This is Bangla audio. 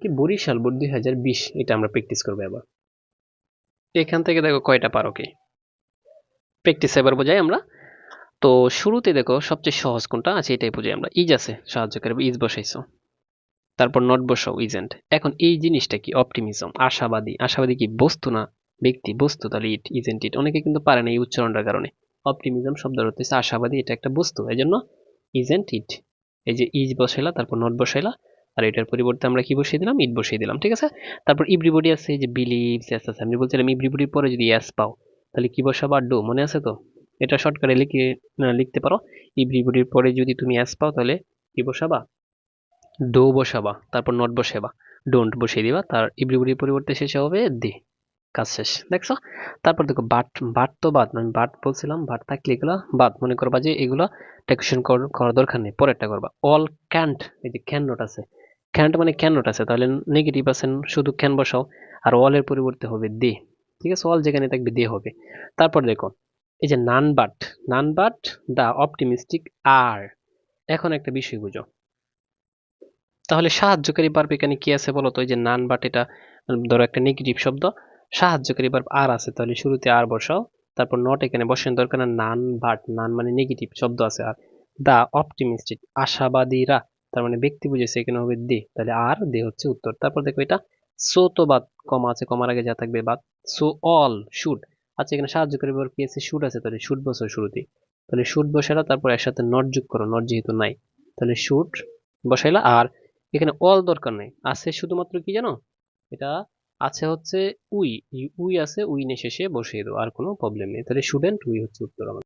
কি বরিশাল বোর্ড 2020 এটা আমরা প্র্যাকটিস করবো এবার। এখান থেকে দেখো কয়টা পারো কি প্র্যাকটিস এবার বোঝাই আমরা। তো শুরুতে দেখো সবচেয়ে সহজ কোনটা আছে এটাই বুঝাই আমরা। ইজ আছে সাহায্যকারী, ইজ বসাইছো, তারপর নট বসাও ইজেন্ট। এখন এই জিনিসটা কি অপটিমিজম, আশাবাদী। আশাবাদী কি বস্তু না ব্যক্তি? বস্তু, তাহলে ইট, ইজেন্ট ইট। অনেকে কিন্তু পারে না এই উচ্চারণটার কারণে। অপটিমিজম শব্দের অর্থ হচ্ছে আশাবাদী, এটা একটা বস্তু, এই জন্য ইজেন্ট ইট। এই যে ইজ বসাইলা, তারপর নট বসাইলা, আর এটার পরিবর্তে আমরা কি বসিয়ে দিলাম? ইট বসিয়ে দিলাম, ঠিক আছে। তারপর এভরিবডি আছে, এই যে বিলিভস, এস আছে। আমি বলছিলাম এভরিবডির পরে যদি এস পাও তাহলে কি বসাবা? ডু, মনে আছে তো? এটা শর্টকাটে লিখতে পারো। এভরিবডির পরে যদি তুমি এস পাও তাহলে কি বসাবা? ডো বসাবা, তারপর নট বসাবা, ডোন্ট বসিয়ে দিবা, তার এভরিবডির পরিবর্তে শেষে হবে দে। কাজ শেষ, দেখছো? তারপর দেখো বাট। বাট তো বাদ, আমি বাট বলছিলাম, বাট থাকলে এগুলা বাদ মনে করবা যে এগুলা টেকশন করার দরকার নেই, পরেরটা করবা। অল ক্যান্ট, এই যে ক্যান নট আছে, ক্যান্ট মানে ক্যান নট আছে, তাহলে নেগেটিভ আছে, শুধু ক্যান বসাও। আর অল এর পরিবর্তে হবে দে, ঠিক আছে? অল যেখানে থাকবে দে হবে। তারপর দেখো এই যে none but, none but the optimistic আর। এখন একটা বিষয় বুঝো, তাহলে সাহায্যকারী ভার্ব এখানে কি আছে বলো তো? এই যে নান বাট, এটা ধরো একটা নেগেটিভ শব্দ, সাহায্যকারী ভার্ব আর আছে, তাহলে শুরুতে আর বসাও। তারপর নট এখানে বসানোর দরকার না, নান বাট, নান মানে নেগেটিভ শব্দ আছে, আর দা অপটিমিস্টিক আশাবাদীরা, তার মানে ব্যক্তি বুঝেছে, এখানে হবে দে, তাহলে আর দে হচ্ছে উত্তর। তারপর দেখো এটা সো তো বাদ, কমা আছে, কমার আগে যা থাকবে বাদ। So all should. আচ্ছা, এখানে সাহায্যকারী ভার্ব কি আছে? শুড আছে, তাহলে শুড বসো শুরুতে, তাহলে শুড বসাইলা, তারপর এর সাথে নট যোগ করো, নট যেহেতু নাই, তাহলে শুড বসাইলা। আর এখানে অল দরকার নেই, আছে শুধুমাত্র কি জানো? এটা আছে হচ্ছে উই। উই আছে, উই নিয়ে শেষে বসিয়ে দেবো, আর কোনো প্রবলেম নেই। তাহলে স্টুডেন্ট উই হচ্ছে উত্তর আমাদের।